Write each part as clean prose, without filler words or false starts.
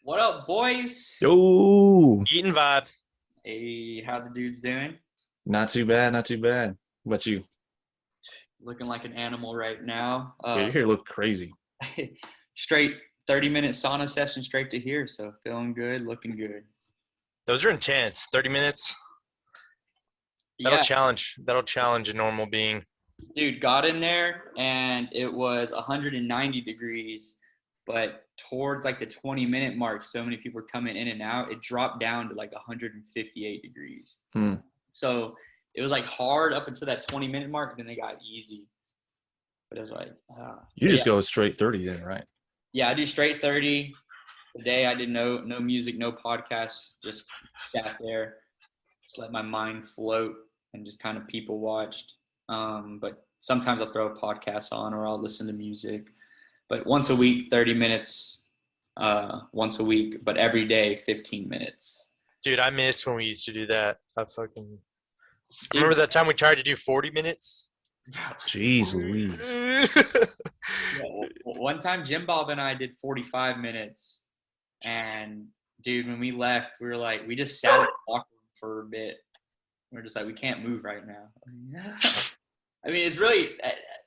What up, boys? Yo, Eating vibe. Hey, how the dudes doing? not too bad, not too bad. What about you? Looking like an animal right now. Yeah, your hair look crazy. Straight 30-minute sauna session straight to here, so feeling good, looking good. Those are intense. 30 minutes. That'll Yeah, challenge. That'll challenge a normal being. dude, got in there and it was 190 degrees, but towards like the 20-minute mark, so many people were coming in and out, it dropped down to like 158 degrees. Hmm. So it was like hard up until that 20-minute mark, and then it got easy. But it was like, You but just yeah. go straight 30 then, right? Yeah, I do straight 30. Today I did no music, no podcasts, just sat there, just let my mind float and just kind of people watched. But sometimes I'll throw a podcast on or I'll listen to music. But once a week, 30 minutes, once a week, but every day, 15 minutes. Dude, I miss when we used to do that. Dude, Remember that time we tried to do 40 minutes? Jeez Louise. yeah, one time Jim Bob and I did 45 minutes. And dude, when we left, we were like, we just sat in the locker room for a bit. We're just like, we can't move right now. I mean, it's really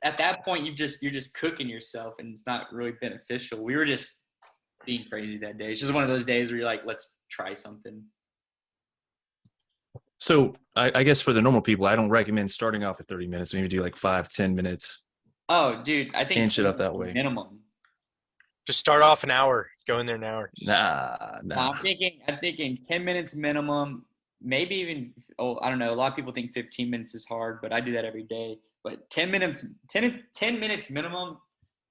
at that point you're just cooking yourself, and it's not really beneficial. We were just being crazy that day. It's just one of those days where you're like, let's try something. So I guess for the normal people, I don't recommend starting off at 30 minutes. Maybe do like 5-10 minutes. Oh, dude, I think Inch it up that way. minimum. Just start off an hour. Go in there an hour. Nah. I'm thinking 10 minutes minimum. Maybe even I don't know. A lot of people think 15 minutes is hard, but I do that every day. But 10 minutes minimum,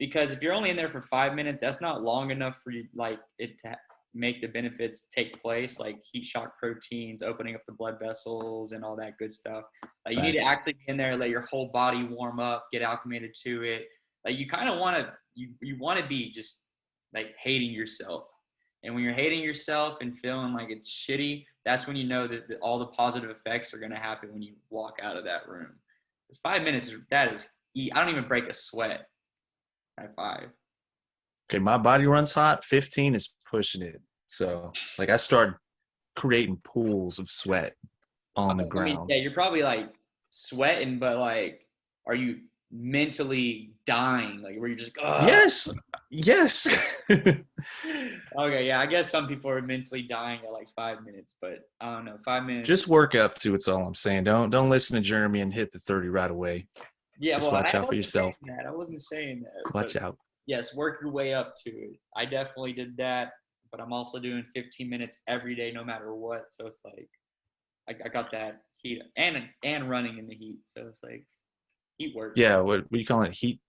because if you're only in there for 5 minutes, that's not long enough for you like it to make the benefits take place, like heat shock proteins, opening up the blood vessels, and all that good stuff. Like you need to Facts. actually be in there, let your whole body warm up, get acclimated to it. Like you kind of want to you want to be just like hating yourself. And when you're hating yourself and feeling like it's shitty, that's when you know that all the positive effects are going to happen when you walk out of that room. Because 5 minutes, I don't even break a sweat at 5. Okay, my body runs hot. 15 is pushing it. So like I start creating pools of sweat on the I mean, ground. yeah, you're probably like sweating, but like, are you mentally dying? Like, where you're just, Yes. Okay, yeah, I guess some people are mentally dying at like 5 minutes, but I don't know, 5 minutes. Just work up to it's all I'm saying. Don't listen to Jeremy and hit the 30 right away. Yeah, Just well, watch I out for wasn't yourself. saying that. I wasn't saying that. Watch But out. yes, work your way up to it. I definitely did that, but I'm also doing 15 minutes every day, no matter what. So it's like I got that heat and running in the heat. So it's like heat work, Yeah, what do you call it? Heat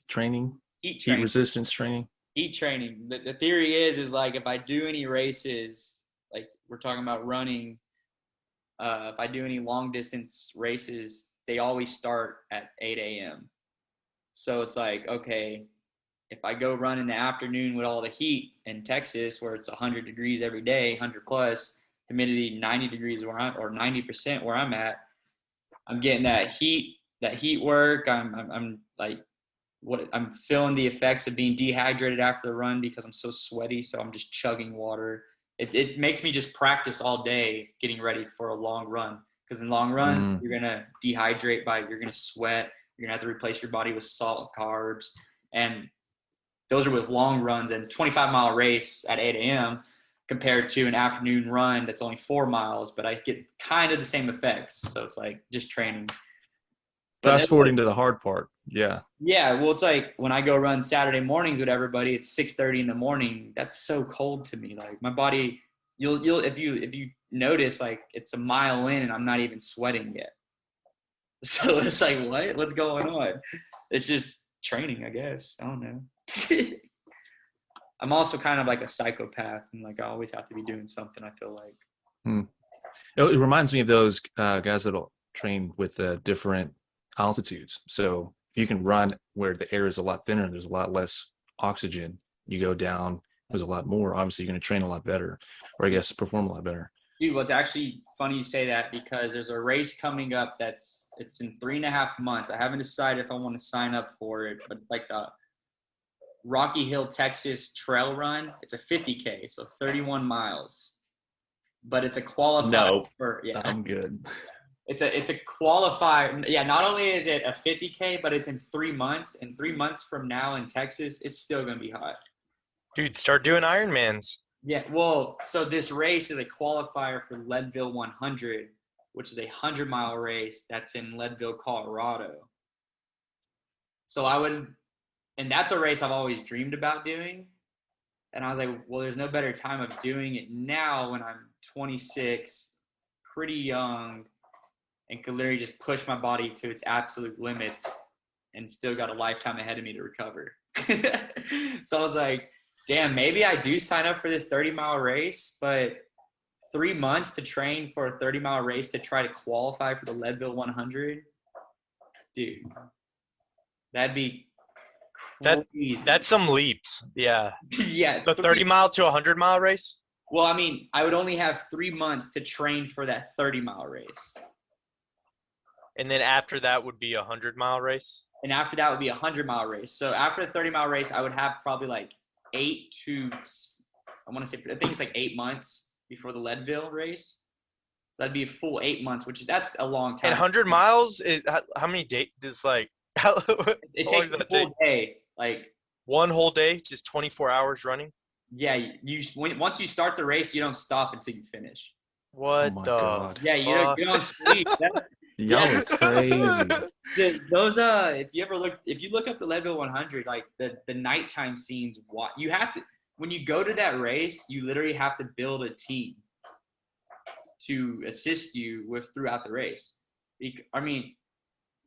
training? heat Heat training, resistance training? heat training. The theory is like if I do any races, like we're talking about running, if I do any long distance races, they always start at 8 a.m. So it's like, okay, if I go run in the afternoon with all the heat in Texas, where it's 100 degrees every day, 100 plus, humidity 90 degrees or 90% where I'm at, I'm getting that heat work. I'm like, I'm feeling the effects of being dehydrated after the run because I'm so sweaty. So I'm just chugging water. It makes me just practice all day getting ready for a long run. Because in long runs, you're gonna dehydrate you're gonna sweat. You're gonna have to replace your body with salt carbs, and those are with long runs. And 25-mile race at 8 a.m. compared to an afternoon run that's only 4 miles, but I get kind of the same effects. So it's like just training. Fast forwarding to the hard part. Yeah. Yeah, well, it's like when I go run Saturday mornings with everybody, it's 6:30 in the morning. That's so cold to me. Like my body, you'll if you notice, like it's a mile in and I'm not even sweating yet. So it's like, what's going on? It's just training, I guess. I don't know. I'm also kind of like a psychopath, and like I always have to be doing something. I feel like. It reminds me of those guys that'll train with different altitudes. So if you can run where the air is a lot thinner, there's a lot less oxygen. You go down, there's a lot more. Obviously, you're going to train a lot better, or I guess perform a lot better. Dude, well, it's actually funny you say that because there's a race coming up it's in 3.5 months. I haven't decided if I want to sign up for it, but it's like Rocky Hill, Texas trail run. It's a 50K, so 31 miles. But it's a qualifier No, for I'm good. It's a qualifier. Yeah, not only is it a 50K, but it's in 3 months. And 3 months from now in Texas, it's still gonna be hot. Dude, start doing Ironmans. Yeah, well, so this race is a qualifier for Leadville 100, which is a 100-mile race that's in Leadville, Colorado. So and that's a race I've always dreamed about doing. And I was like, well, there's no better time of doing it now when I'm 26, pretty young, and could literally just push my body to its absolute limits and still got a lifetime ahead of me to recover. So I was like, damn, maybe I do sign up for this 30-mile race, but 3 months to train for a 30-mile race to try to qualify for the Leadville 100, dude, that'd be crazy. That's some leaps. Yeah. Yeah. The 30-mile to 100-mile race? Well, I mean, I would only have 3 months to train for that 30-mile race. And then after that would be a 100-mile race? And after that would be a 100-mile race. So after the 30-mile race, I would have probably like I think it's like 8 months before the Leadville race. So that'd be a full 8 months, that's a long time. And 100 miles, how many days? It takes a full day. Like one whole day, just 24 hours running? Yeah, once you start the race, you don't stop until you finish. What my the God. Yeah, you don't sleep. Y'all are crazy. Those if you look up the Leadville 100, like the nighttime scenes, you have to, when you go to that race, you literally have to build a team to assist you throughout the race. I mean,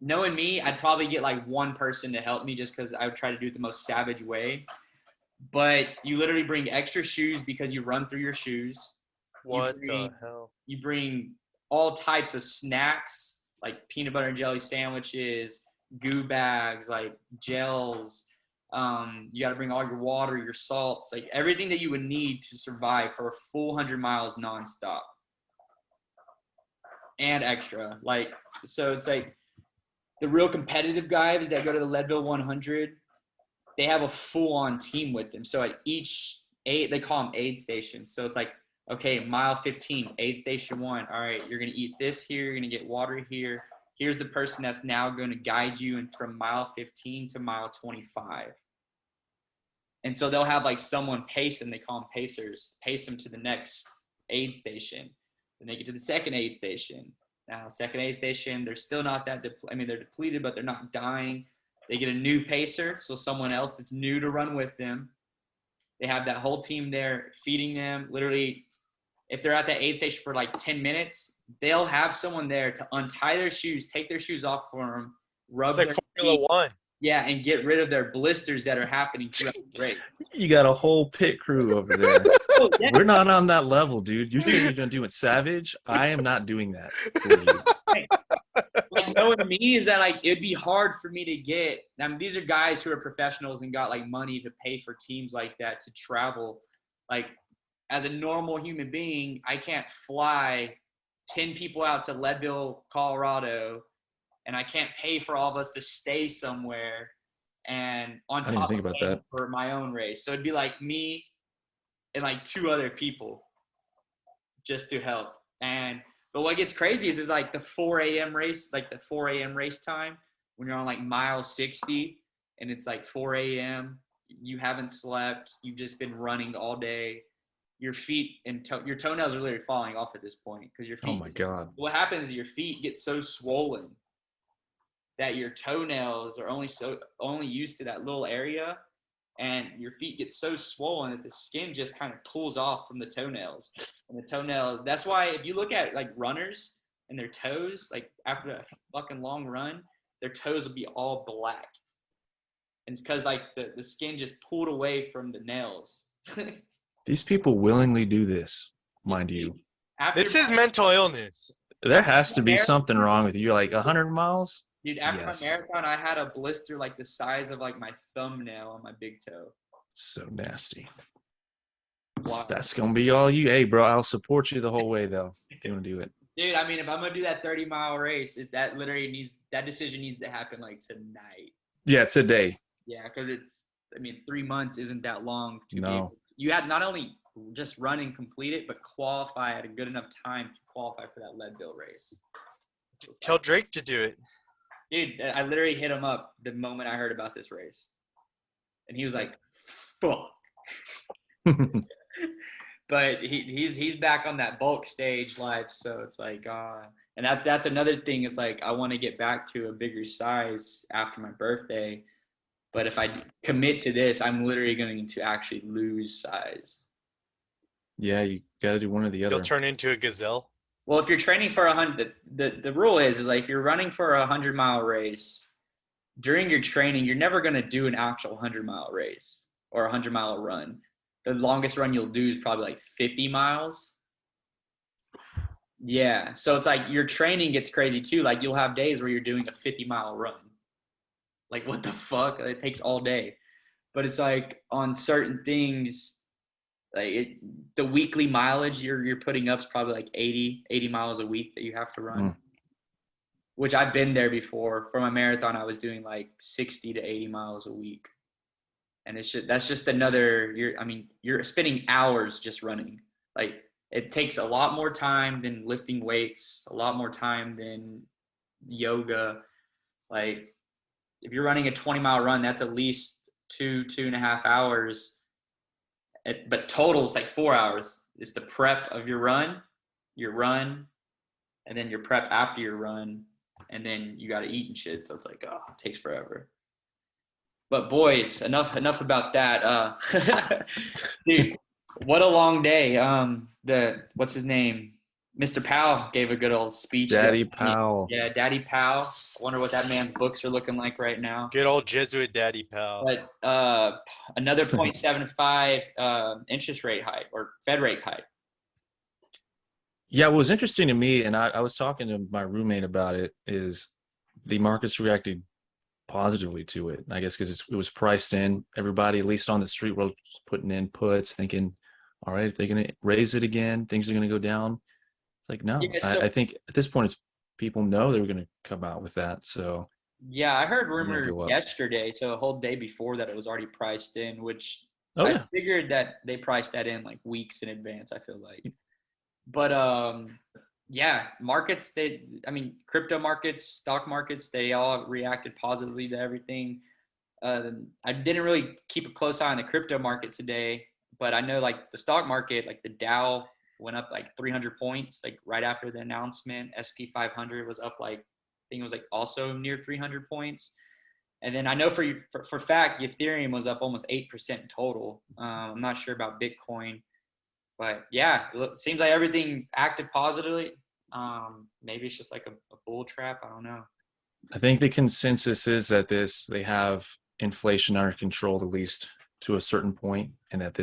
knowing me, I'd probably get like one person to help me just because I would try to do it the most savage way. But you literally bring extra shoes because you run through your shoes. The hell? You bring all types of snacks, like peanut butter and jelly sandwiches, goo bags, like gels. You got to bring all your water, your salts, like everything that you would need to survive for a full 100 miles nonstop. And extra. So it's like the real competitive guys that go to the Leadville 100, they have a full-on team with them. So at they call them aid stations. So it's like, okay, mile 15, aid station 1. All right, you're going to eat this here. You're going to get water here. Here's the person that's now going to guide you from mile 15 to mile 25. And so they'll have like someone pace them. They call them pacers. Pace them to the next aid station. Then they get to the second aid station. Now, second aid station, they're still not that they're depleted, but they're not dying. They get a new pacer, so someone else that's new to run with them. They have that whole team there feeding them. Literally, if they're at that aid station for like 10 minutes, they'll have someone there to untie their shoes, take their shoes off for them, rub It's like their Formula feet. One. Yeah, and get rid of their blisters that are happening throughout the race. You got a whole pit crew over there. Oh, yeah. We're not on that level, dude. You saying you're gonna do it savage? I am not doing that for you. Like knowing me is that like it'd be hard for me to get. I mean, these are guys who are professionals and got like money to pay for teams like that to travel. Like as a normal human being, I can't fly 10 people out to Leadville, Colorado, and I can't pay for all of us to stay somewhere. And on I didn't top think of about paying that. for my own race, so it'd be like me and like 2 other people just to help. But what gets crazy is like the 4 a.m. race, like the 4 a.m. race time when you're on like mile 60 and it's like 4 a.m. You haven't slept. You've just been running all day. Your feet and your toenails are literally falling off at this point because your feet. Oh my God. What happens is your feet get so swollen that your toenails are only used to that little area, and your feet get so swollen that the skin just kind of pulls off from the toenails. And the toenails, that's why if you look at like runners and their toes, like after a fucking long run, their toes will be all black. And it's because like the skin just pulled away from the nails. These people willingly do this, mind you. This is mental illness. There has to be something wrong with you. You're like 100 miles? Dude, after Yes. my marathon, I had a blister like the size of like my thumbnail on my big toe. So nasty. Wow. That's gonna be all you. Hey, bro, I'll support you the whole way though. Gonna do it. Dude, I mean, if I'm gonna do that 30-mile race, that decision needs to happen like tonight. Yeah, today. Yeah, because I mean, 3 months isn't that long to be No. able, you had not only just run and complete it, but qualify at a good enough time to qualify for that Leadville race. So it's Tell like, Drake to do it. dude, I literally hit him up the moment I heard about this race, and he was like, "Fuck." But he's back on that bulk stage life, so it's like, and that's another thing. Is like I want to get back to a bigger size after my birthday, but if I commit to this, I'm literally going to actually lose size. Yeah, you got to do one or the other. You'll turn into a gazelle. Well, if you're training for 100, the rule is like if you're running for a 100-mile race, during your training, you're never going to do an actual 100-mile race or a 100-mile run. The longest run you'll do is probably like 50 miles. Yeah. So it's like your training gets crazy too. Like you'll have days where you're doing a 50-mile run. Like what the fuck? It takes all day. But it's like on certain things, like the weekly mileage you're putting up is probably like 80 miles a week that you have to run. Which I've been there before. For my marathon, I was doing like 60 to 80 miles a week. And that's just another, you're spending hours just running. Like it takes a lot more time than lifting weights, a lot more time than yoga. Like if you're running a 20-mile run, that's at least 2.5 hours. But total is like 4 hours. It's the prep of your run, and then your prep after your run, and then you got to eat and shit. So it's like, it takes forever. But boys, enough about that. Dude, what a long day. What's his name? Mr. Powell gave a good old speech. Daddy Powell. Yeah, Daddy Powell. I wonder what that man's books are looking like right now. Good old Jesuit Daddy Powell. But another 0.75 interest rate hike or Fed rate hike. Yeah, what was interesting to me, and I was talking to my roommate about it, is the markets reacted positively to it. I guess because it was priced in. Everybody, at least on the street, was putting in puts, thinking, all right, if they're going to raise it again, things are going to go down. It's like, no. Yeah, so, I think at this point, people know they were going to come out with that. So yeah, I heard rumors yesterday, so a whole day before that it was already priced in, which I figured that they priced that in like weeks in advance, I feel like. But yeah, markets, crypto markets, stock markets, they all reacted positively to everything. I didn't really keep a close eye on the crypto market today, but I know like the stock market, like the Dow went up like 300 points, like right after the announcement. SP 500 was up like, I think it was like also near 300 points. And then I know for fact, Ethereum was up almost 8% in total. I'm not sure about Bitcoin. But yeah, it seems like everything acted positively. Maybe it's just like a bull trap. I don't know. I think the consensus is that they have inflation under control, at least to a certain point, and that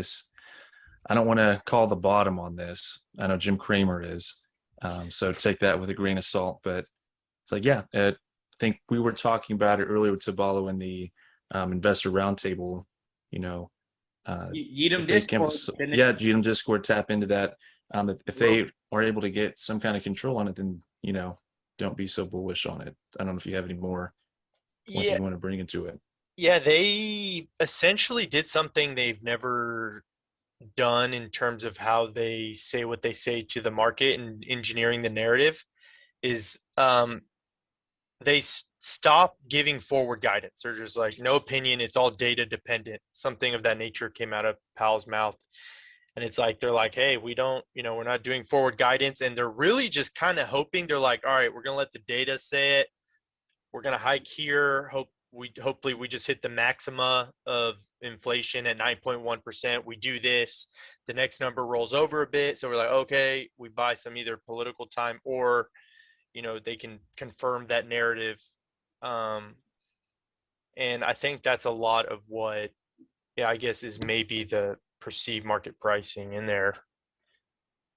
I don't want to call the bottom on this. I know Jim Cramer is. So take that with a grain of salt. But it's like, yeah, I think we were talking about it earlier with Tabalo in the investor roundtable, Yeadam Discord. Yeadam Discord, tap into that. If they are able to get some kind of control on it, then don't be so bullish on it. I don't know if you have any more ones you want to bring into it. Yeah, they essentially did something they've never done in terms of how they say what they say to the market and engineering the narrative. Is they stop giving forward guidance. They're just like, no opinion, it's all data dependent. Something of that nature came out of Powell's mouth. And it's like, they're like, hey, we don't, we're not doing forward guidance. And they're really just kind of hoping. They're like, all right, we're going to let the data say it. We're going to hike here. Hopefully we just hit the maxima of inflation at 9.1%. We do this. The next number rolls over a bit. So we're like, okay, we buy some either political time or, they can confirm that narrative. And I think that's a lot of what, I guess is maybe the perceived market pricing in there.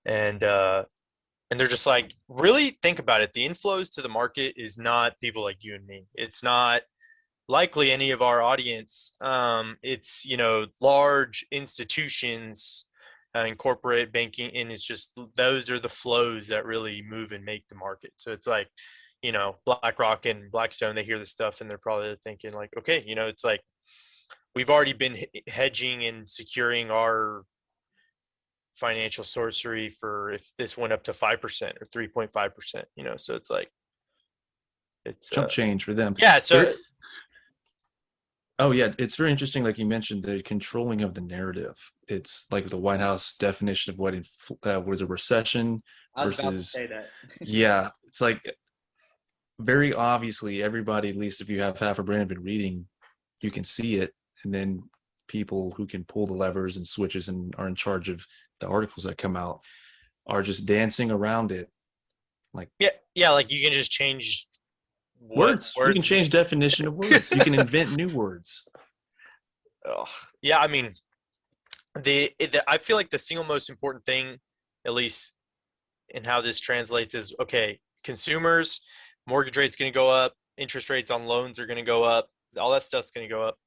And they're just like, really think about it. The inflows to the market is not people like you and me. It's not likely any of our audience. It's, large institutions in corporate banking. And it's just, those are the flows that really move and make the market. So it's like, BlackRock and Blackstone, they hear this stuff and they're probably thinking like, okay, it's like, we've already been hedging and securing our financial sorcery for if this went up to 5% or 3.5%, you know, so it's like, it's Chump change for them. yeah. So There- Oh yeah, it's very interesting. Like you mentioned, the controlling of the narrative. It's like the White House definition of what was a recession I was about to versus say that. yeah. It's like very obviously everybody, at least if you have half a brain, have been reading, you can see it, and then people who can pull the levers and switches and are in charge of the articles that come out are just dancing around it. Like yeah, like you can just change words, you can change definition of words. You can invent new words. Ugh. Yeah, I mean, I feel like the single most important thing, at least in how this translates, is okay. Consumers, mortgage rates going to go up, interest rates on loans are going to go up, all that stuff's going to go up,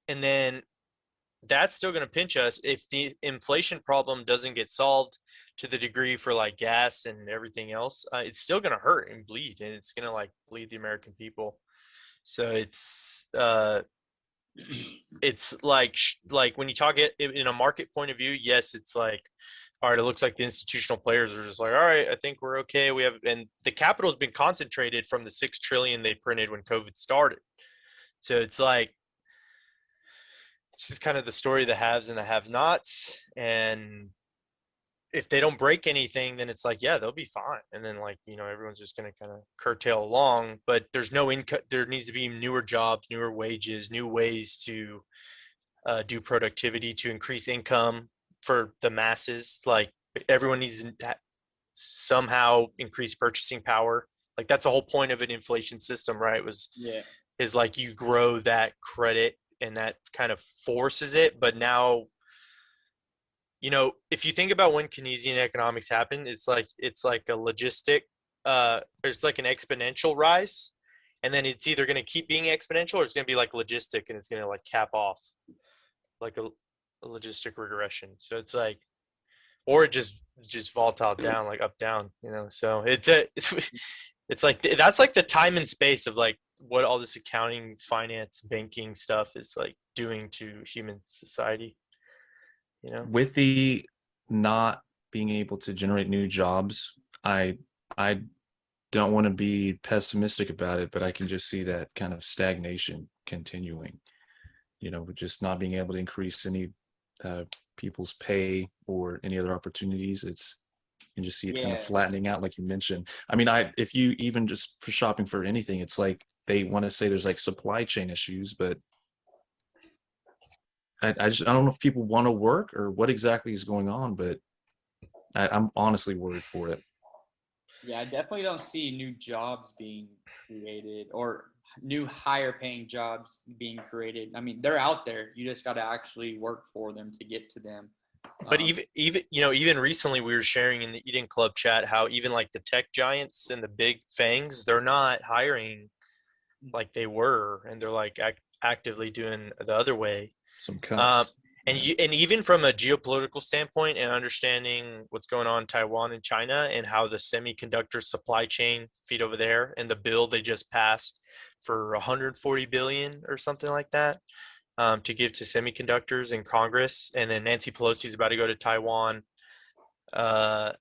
and then that's still going to pinch us if the inflation problem doesn't get solved to the degree for like gas and everything else. It's still going to hurt and bleed, and it's going to like bleed the American people. So it's like when you talk it in a market point of view, yes, it's like, all right, it looks like the institutional players are just like, all right, I think we're okay. We have, and the capital has been concentrated from the 6 trillion they printed when COVID started. So it's like, it's just kind of the story of the haves and the have-nots. And if they don't break anything, then it's like, yeah, they'll be fine. And then like, you know, everyone's just going to kind of curtail along, but there's no income. There needs to be newer jobs, newer wages, new ways to do productivity to increase income for the masses. Like everyone needs to somehow increase purchasing power. Like that's the whole point of an inflation system, right? Is like you grow that credit and that kind of forces it. But now, you know, if you think about when Keynesian economics happened, it's like a logistic, it's like an exponential rise, and then it's either going to keep being exponential or it's going to be like logistic, and it's going to like cap off, like a logistic regression. So it's like, or it just volatile down, like up down, you know. So it's like that's like the time and space of like what all this accounting, finance, banking stuff is like doing to human society. You know, with the not being able to generate new jobs, I don't want to be pessimistic about it, but I can just see that kind of stagnation continuing, you know, with just not being able to increase any people's pay or any other opportunities. It's, you can just see it kind of flattening out, like you mentioned. I mean, if you even just for shopping for anything, it's like they want to say there's like supply chain issues, but I don't know if people want to work or what exactly is going on, but I'm honestly worried for it. Yeah, I definitely don't see new jobs being created or new higher paying jobs being created. I mean, they're out there. You just got to actually work for them to get to them. But even recently we were sharing in the Eden Club chat how even like the tech giants and the big fangs, they're not hiring like they were, and they're like actively doing the other way. Some cuts. And even from a geopolitical standpoint and understanding what's going on in Taiwan and China and how the semiconductor supply chain feed over there, and the bill they just passed for 140 billion or something like that to give to semiconductors in Congress, and then Nancy Pelosi is about to go to Taiwan, and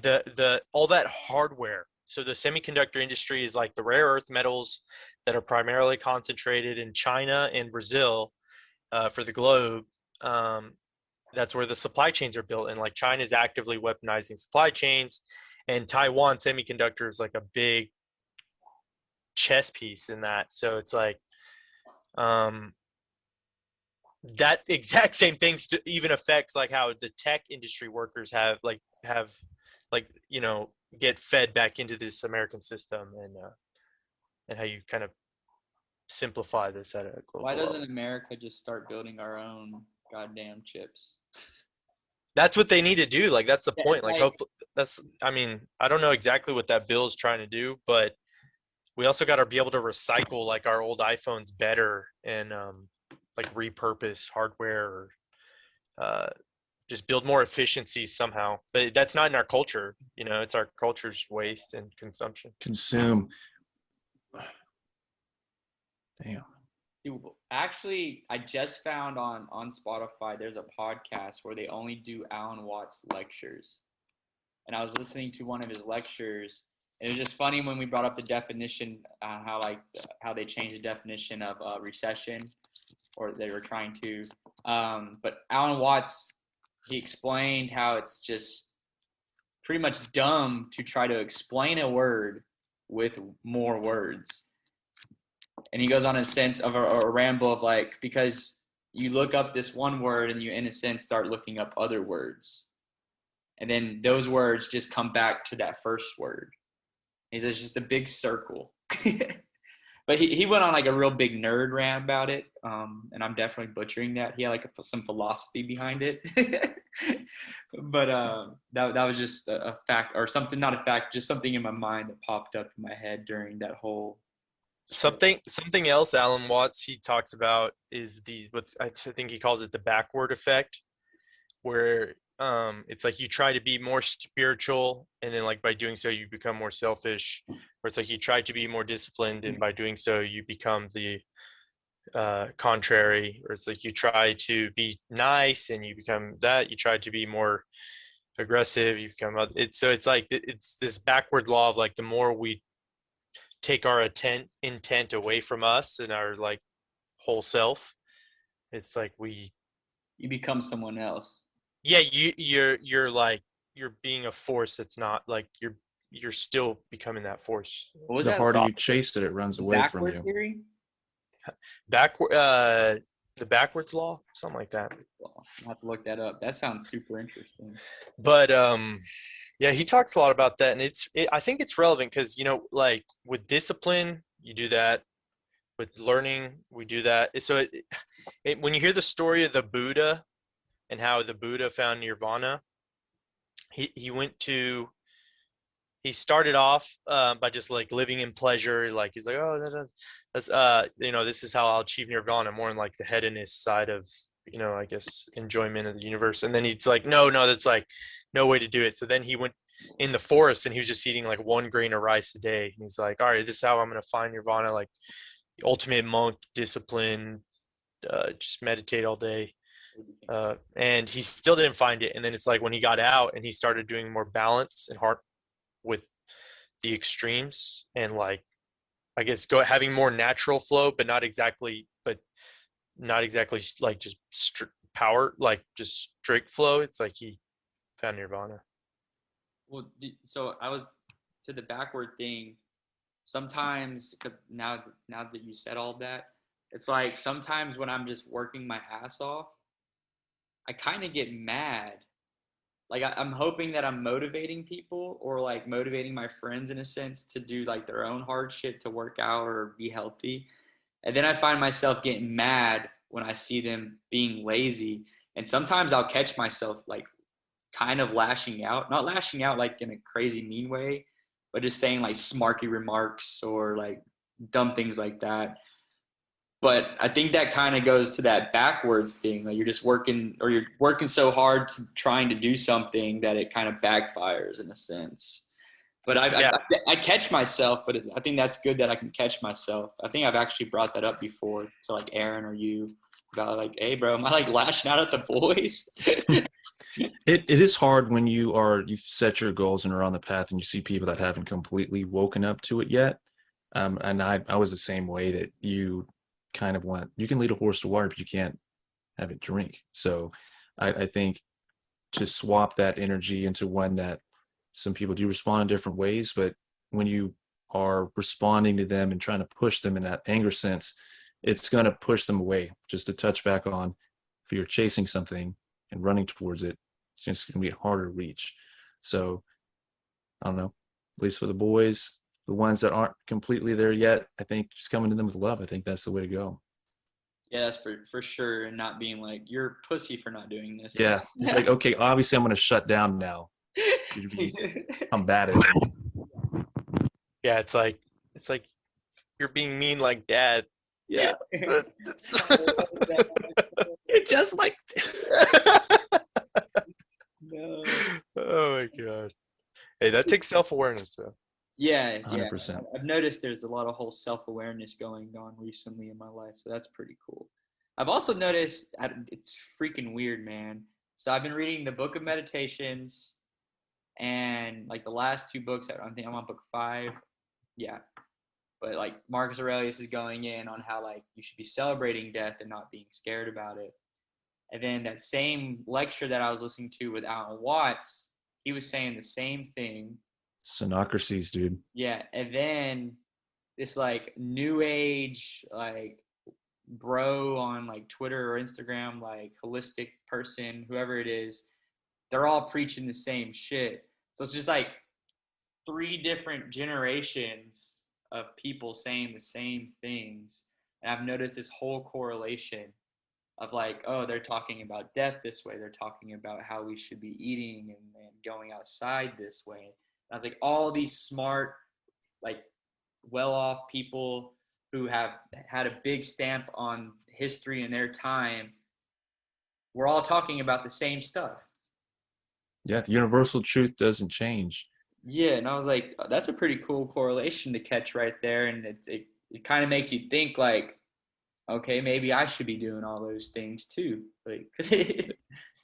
the all that hardware. So the semiconductor industry is like the rare earth metals that are primarily concentrated in China and Brazil for the globe. That's where the supply chains are built. And like China is actively weaponizing supply chains, and Taiwan semiconductor is like a big chess piece in that. So it's like that exact same things to even affects like how the tech industry workers have you know, get fed back into this American system, and how you kind of simplify this at a global Why doesn't level. America just start building our own goddamn chips? That's what they need to do. Like that's the point. Like like- hopefully that's. I mean, I don't know exactly what that bill is trying to do, but we also got to be able to recycle like our old iPhones better and like repurpose hardware or just build more efficiencies somehow. But that's not in our culture. You know, it's our culture's waste and consumption. Consume. Damn. Dude, actually, I just found on Spotify there's a podcast where they only do Alan Watts lectures, and I was listening to one of his lectures. And it was just funny when we brought up the definition, how they changed the definition of recession, or they were trying to. But Alan Watts, he explained how it's just pretty much dumb to try to explain a word with more words. And he goes on a sense of a ramble of like, because you look up this one word and you in a sense start looking up other words, and then those words just come back to that first word. He says just a big circle. But he went on like a real big nerd rant about it, and I'm definitely butchering that. He had like some philosophy behind it. But that was just a fact, or something, not a fact, just something in my mind that popped up in my head during that whole. Something else Alan Watts he talks about is I think he calls it the backward effect, where it's like you try to be more spiritual, and then like by doing so you become more selfish, or it's like you try to be more disciplined, and by doing so you become the contrary, or it's like you try to be nice and you become that, you try to be more aggressive, you become it. So it's like it's this backward law of like the more we take our intent away from us and our like whole self, it's like you become someone else. Yeah, you're like you're being a force that's not like you're still becoming that force. What was The that? harder you chase it, it runs away from Backward you. theory? The backwards law, something like that. Well, I'll have to look that up. That sounds super interesting. But yeah, he talks a lot about that, and I think it's relevant because like with discipline you do that, with learning we do that. So when you hear the story of the Buddha and how the Buddha found nirvana, he started off by just like living in pleasure. Like he's like, oh, that's this is how I'll achieve nirvana, more in like the hedonist side of I guess enjoyment of the universe. And then he's like, no, that's like no way to do it. So then he went in the forest and he was just eating like 1 grain of rice a day. And he's like, all right, this is how I'm gonna find nirvana, like the ultimate monk discipline, just meditate all day. And he still didn't find it. And then it's like when he got out and he started doing more balance and heart with the extremes, and like I guess having more natural flow, but not exactly like just power, like just strict flow. It's like he found nirvana. Well, so I was to the backward thing. Sometimes now that you said all that, it's like sometimes when I'm just working my ass off, I kind of get mad. Like I'm hoping that I'm motivating people, or like motivating my friends in a sense to do like their own hard shit to work out or be healthy. And then I find myself getting mad when I see them being lazy. And sometimes I'll catch myself like kind of lashing out, not lashing out like in a crazy mean way, but just saying like smarky remarks or like dumb things like that. But I think that kind of goes to that backwards thing. Like you're just working, or you're working so hard to trying to do something that it kind of backfires in a sense. But I catch myself, but I think that's good that I can catch myself. I think I've actually brought that up before to like Aaron or you about like, hey bro, am I like lashing out at the boys? It is hard when you've set your goals and are on the path and you see people that haven't completely woken up to it yet. And I was the same way, that you kind of you can lead a horse to water, but you can't have it drink. So I think to swap that energy into one that some people do respond in different ways, but when you are responding to them and trying to push them in that anger sense, it's going to push them away. Just to touch back on, if you're chasing something and running towards it, it's just going to be harder to reach. So I don't know, at least for the boys, the ones that aren't completely there yet, I think just coming to them with love, I think that's the way to go. Yeah, that's for sure. And not being like, you're a pussy for not doing this. Yeah. It's like, okay, obviously I'm going to shut down now. I'm bad at it. Yeah, it's like you're being mean like dad. Yeah. You're just like No. Oh my god. Hey, that takes self-awareness though. Yeah, yeah. 100%. I've noticed there's a lot of whole self-awareness going on recently in my life, so that's pretty cool. I've also noticed it's freaking weird, man. So I've been reading the Book of Meditations and like the last two books. I think I'm on book 5. Yeah, but like Marcus Aurelius is going in on how like you should be celebrating death and not being scared about it. And then that same lecture that I was listening to with Alan Watts, he was saying the same thing. Synocracies, dude. Yeah, and then this like new age like bro on like Twitter or Instagram, like holistic person, whoever it is, they're all preaching the same shit. So it's just like 3 different generations of people saying the same things. And I've noticed this whole correlation of like, oh, they're talking about death this way. They're talking about how we should be eating and going outside this way. And I was like, all these smart, like well-off people who have had a big stamp on history in their time, we're all talking about the same stuff. Yeah, the universal truth doesn't change. Yeah, and I was like, that's a pretty cool correlation to catch right there, and it kind of makes you think like, okay, maybe I should be doing all those things too. Like,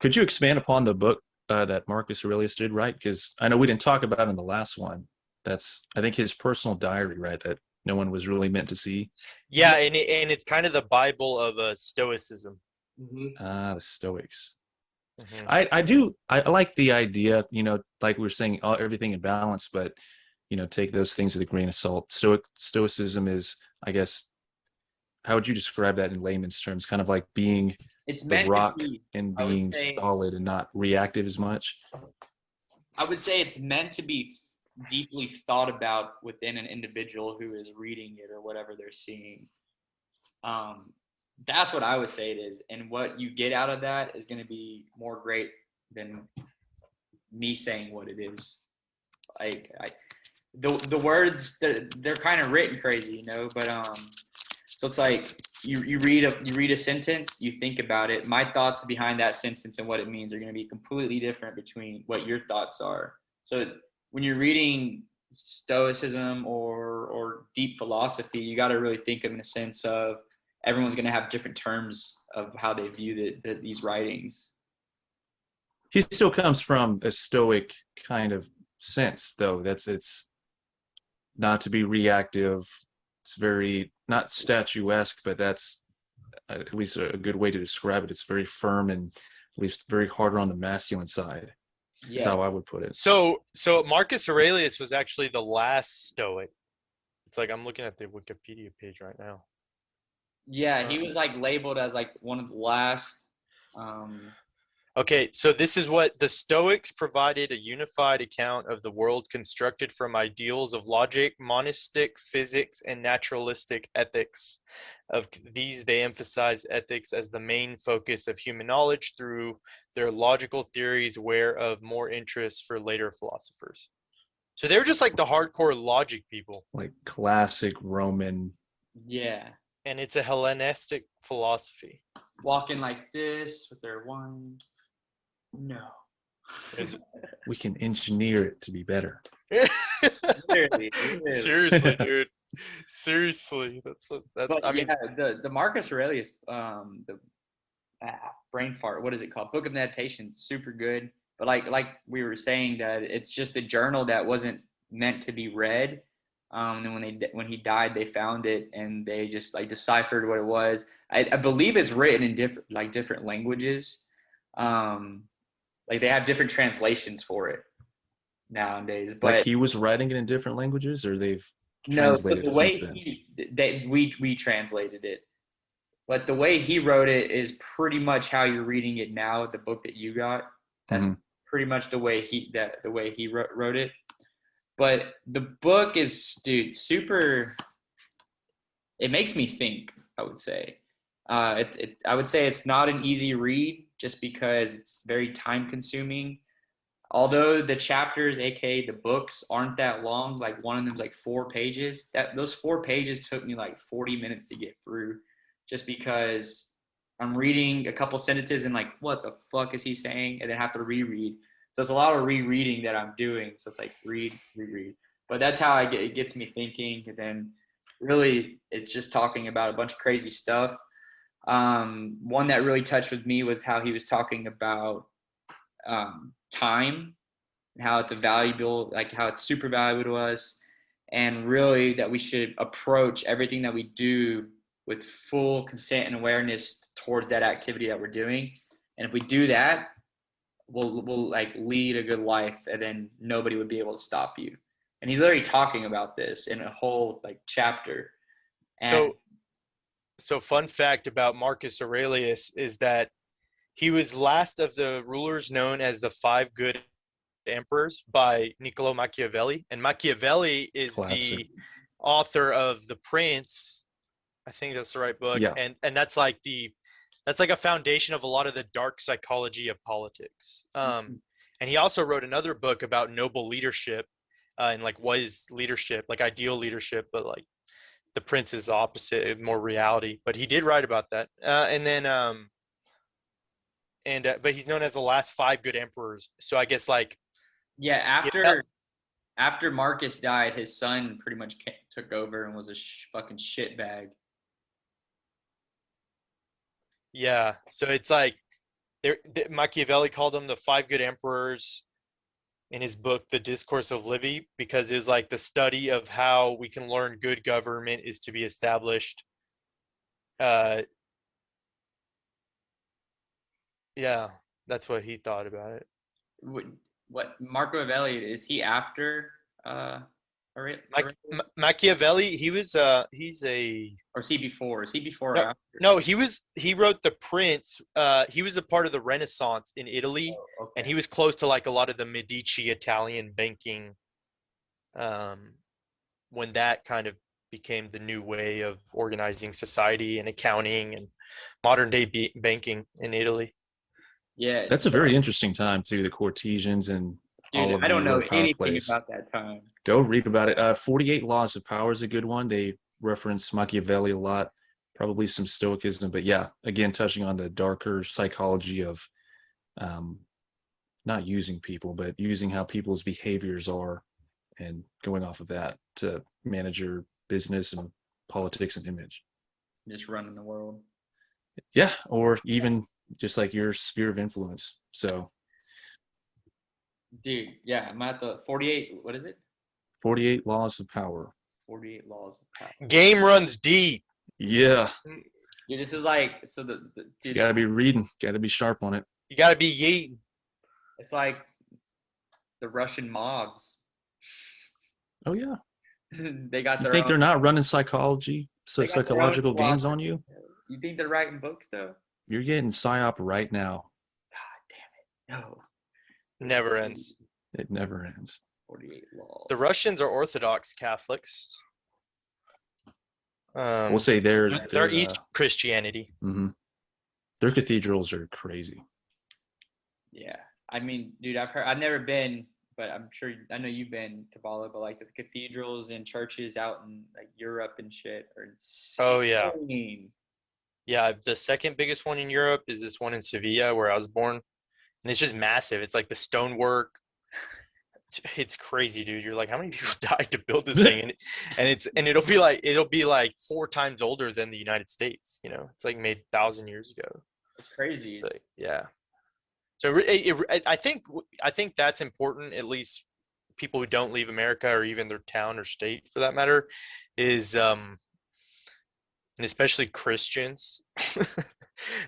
Could you expand upon the book that Marcus Aurelius did, right? Because I know we didn't talk about it in the last one. That's, I think, his personal diary, right? That no one was really meant to see. Yeah, and it's kind of the Bible of Stoicism. The Stoics. Mhm. I like the idea, like we were saying, everything in balance, but take those things with a grain of salt. Stoicism is, I guess, how would you describe that in layman's terms? Kind of like being it's the meant rock to be. and I would being say, solid and not reactive as much. I would say it's meant to be deeply thought about within an individual who is reading it or whatever they're seeing. That's what I would say it is, and what you get out of that is going to be more great than me saying what it is. The words they're kind of written crazy, but so it's like you read a sentence, you think about it. My thoughts behind that sentence and what it means are going to be completely different between what your thoughts are. So when you're reading stoicism or deep philosophy, you got to really think of it in a sense of everyone's going to have different terms of how they view these writings. He still comes from a stoic kind of sense, though. It's not to be reactive. It's very not statuesque, but that's at least a good way to describe it. It's very firm and at least very harder on the masculine side. Yeah. That's how I would put it. So Marcus Aurelius was actually the last Stoic. It's like I'm looking at the Wikipedia page right now. Yeah, he was like labeled as like one of the last. Okay, so this is what the Stoics provided: a unified account of the world constructed from ideals of logic, monistic physics, and naturalistic ethics. Of these, they emphasize ethics as the main focus of human knowledge through their logical theories, whereof more interest for later philosophers. So they were just like the hardcore logic people. Like classic Roman. Yeah. And it's a Hellenistic philosophy. Walking like this with their wines. No. We can engineer it to be better. Literally. Seriously, dude. Seriously, But I mean, yeah, the Marcus Aurelius, brain fart. What is it called? Book of Meditations. Super good. But like we were saying, that it's just a journal that wasn't meant to be read. And when he died, they found it and they just like deciphered what it was. I believe it's written in different languages. Like they have different translations for it nowadays. But like he was writing it in different languages, or they've no, translated the it way since then? we translated it. But the way he wrote it is pretty much how you're reading it now. The book that you got, that's pretty much the way he wrote it. But the book is, dude, super. It makes me think, I would say. I would say it's not an easy read just because it's very time consuming. Although the chapters, aka the books, aren't that long, like one of them's like 4 pages. Those 4 pages took me like 40 minutes to get through, just because I'm reading a couple sentences and like, what the fuck is he saying? And then have to reread. So it's a lot of rereading that I'm doing. So it's like read. But that's how it gets me thinking. And then really, it's just talking about a bunch of crazy stuff. One that really touched with me was how he was talking about time and how it's a valuable, like how it's super valuable to us, and really that we should approach everything that we do with full consent and awareness towards that activity that we're doing. And if we do that, we'll like lead a good life, and then nobody would be able to stop you. And he's literally talking about this in a whole like chapter. And So fun fact about Marcus Aurelius is that he was last of the rulers known as the Five Good Emperors by Niccolo Machiavelli. And Machiavelli is Classic. the author of The Prince. I think that's the right book. Yeah. And that's like a foundation of a lot of the dark psychology of politics. And he also wrote another book about noble leadership, and like what is leadership, like ideal leadership, but like The Prince is the opposite, more reality. But he did write about that. But he's known as the last five good emperors. So I guess like, yeah, after Marcus died, his son pretty much took over and was a fucking shitbag. yeah. So it's like Machiavelli called them the five good emperors in his book, The Discourse of Livy, because it was like the study of how we can learn good government is to be established. Yeah, that's what he thought about it. What Marco Avelli, is he after Machiavelli, he's or is he before? Is he before or after? No, he wrote The Prince. He was a part of the Renaissance in Italy, Okay. and he was close to like a lot of the Medici Italian banking, when that kind of became the new way of organizing society and accounting and modern day banking in Italy. Yeah, That's a very interesting time too. The Cortesians and all dude, of I don't the know power anything plays. about that time. Go read about it. 48 Laws of Power is a good one. They reference Machiavelli a lot, probably some Stoicism, but yeah, again, touching on the darker psychology of not using people, but using how people's behaviors are and going off of that to manage your business and politics and image. Just running the world. Yeah, or even just like your sphere of influence. So, dude, yeah, I'm at the 48. What is it? 48 Laws of Power. 48 Laws of Power. Game runs deep. Yeah, Dude, this is like dude. you gotta be reading, gotta be sharp on it. You got to be yeeting. It's like the Russian mobs. Oh yeah, They got you their think own. they're not running psychology, They got their own psychological games on philosophy. you? You think they're writing books though? You're getting psyop right now. God damn it! No. Never ends. It never ends. 48 Laws. The Russians are Orthodox Catholics. We'll say they're East Christianity. Their cathedrals are crazy. Yeah, I mean, dude, I've never been, but I'm sure I know you've been, Kabbalah. But like the cathedrals and churches out in like Europe and shit are insane. Oh yeah, yeah. The second biggest one in Europe is this one in Sevilla, where I was born, and it's just massive. It's like the stonework. It's crazy, dude. You're like, how many people died to build this thing? And it'll be like 4 times older than the United States. You know, it's like made 1,000 years ago. It's crazy. It's like, yeah. So I think that's important. At least people who don't leave America or even their town or state, for that matter, is and especially Christians.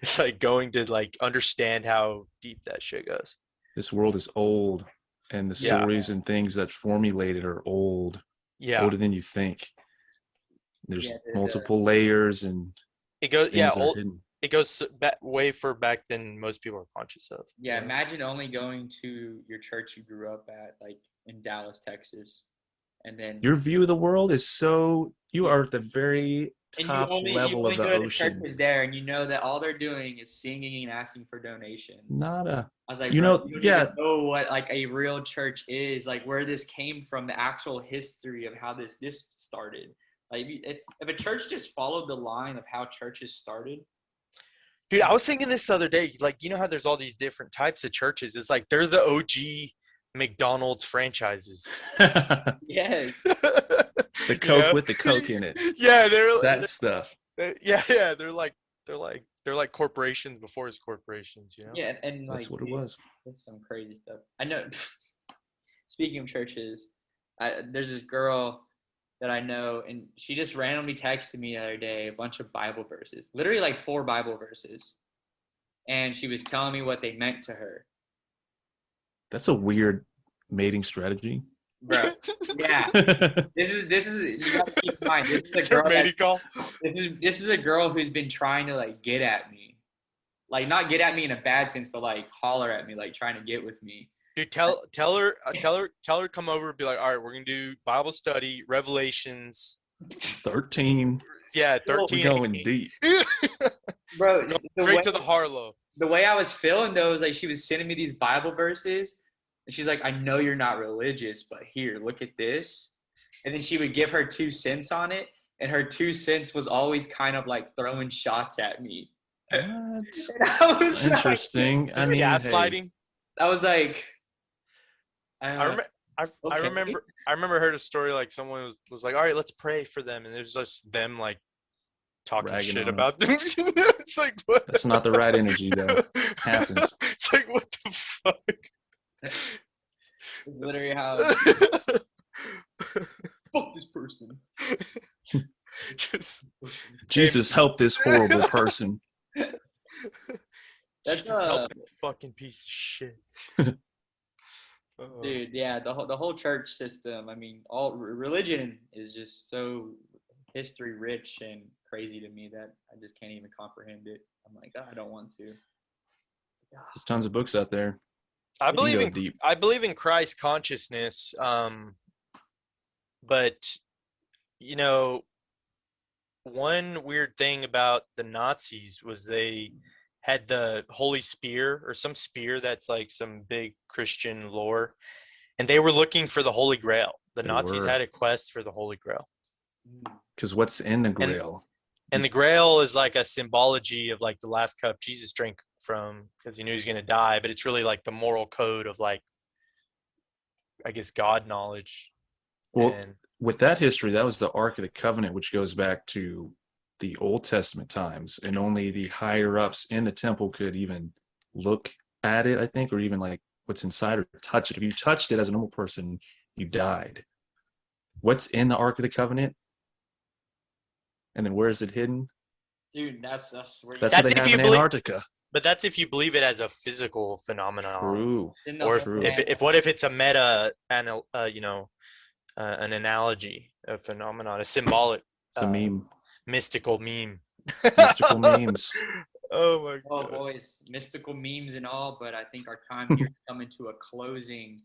It's like going to like understand how deep that shit goes. This world is old, and the stories and things that formulated are old. Yeah, older than you think. There's multiple layers, and it goes. Yeah, hidden. It goes way further back than most people are conscious of. Yeah, imagine only going to your church you grew up at, like in Dallas, Texas, and then your view of the world is so. You are at the very top level of the ocean. Churches there, and you know that all they're doing is singing and asking for donations. Nada. I was like, you don't even know what like a real church is, like where this came from, the actual history of how this started. Like if a church just followed the line of how churches started. Dude, I was thinking this the other day, like, you know how there's all these different types of churches. It's like they're the OG McDonald's franchises. Yes. The Coke with the Coke in it. Yeah, they're That stuff. yeah, they're like corporations before it's corporations, you know? Yeah, and like That's what it dude, was. that's some crazy stuff. I know. Speaking of churches, there's this girl that I know, and she just randomly texted me the other day a bunch of Bible verses, literally like 4 Bible verses, and she was telling me what they meant to her, That's a weird mating strategy. bro. Yeah, this is you gotta keep in mind. This is a It's her girl. mating call. This is a girl who's been trying to like get at me, like not get at me in a bad sense, but like holler at me, like trying to get with me. Dude, tell her come over and be like, all right, we're gonna do Bible study, Revelations. 13. Yeah, We're 13. going deep. Bro, Go the straight way, to the Harlow. the way I was feeling though is like she was sending me these Bible verses, and she's like, "I know you're not religious, but here, look at this." And then she would give her 2 cents on it, and her 2 cents was always kind of like throwing shots at me. What? And I was like, Interesting. I Just mean, hey, gaslighting. I was like, I remember. I okay. remember. I remember heard a story like someone was like, all right, let's pray for them, and it was just them like talking Ragging shit on 'em. about them. It's like what? that's not the right energy, though. Happens. It's like what the fuck. It's literally how fuck this person. Just Jesus, help this horrible person. That's Jesus, help that fucking piece of shit. dude, yeah, the whole church system. I mean, all religion is just so history rich and crazy to me that I just can't even comprehend it. I'm like, oh, I don't want to. There's tons of books out there. I You can believe go in deep. I believe in Christ consciousness, but you know, one weird thing about the Nazis was they had the Holy Spear or some spear that's like some big Christian lore, and they were looking for the Holy Grail. The They Nazis were. had a quest for the Holy Grail, Because what's in the Grail? and the Grail is like a symbology of like the last cup Jesus drank from because he knew he was going to die, but it's really like the moral code of like, I guess, God knowledge. Well, And with that history, that was the Ark of the Covenant, which goes back to the Old Testament times, and only the higher ups in the temple could even look at it, I think, or even like what's inside or touch it. If you touched it as a normal person, you died. What's in the Ark of the Covenant? And then where is it hidden? Dude, that's where That's That's what they if have you in believe- Antarctica. but that's if you believe it as a physical phenomenon. True. Or True. if what if it's a meta an analogy, a phenomenon, a symbolic, It's a meme. mystical meme. Mystical memes. Oh my Oh, god. boys, mystical memes and all, but I think our time here is coming to a closing.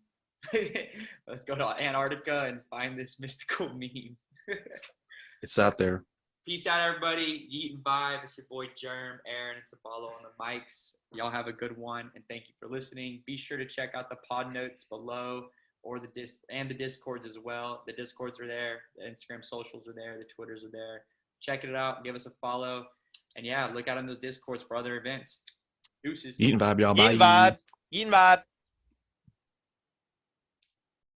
Let's go to Antarctica and find this mystical meme. It's out there. Peace out, everybody. Yeet and Vibe. It's your boy Germ, Aaron, and Tabalo on the mics. Y'all have a good one, and thank you for listening. Be sure to check out the pod notes below, or the Discords as well. The Discords are there. The Instagram socials are there. The Twitters are there. Check it out. Give us a follow. And yeah, look out on those Discords for other events. Deuces. Eating vibe, y'all. Eating Bye. vibe. Eating vibe.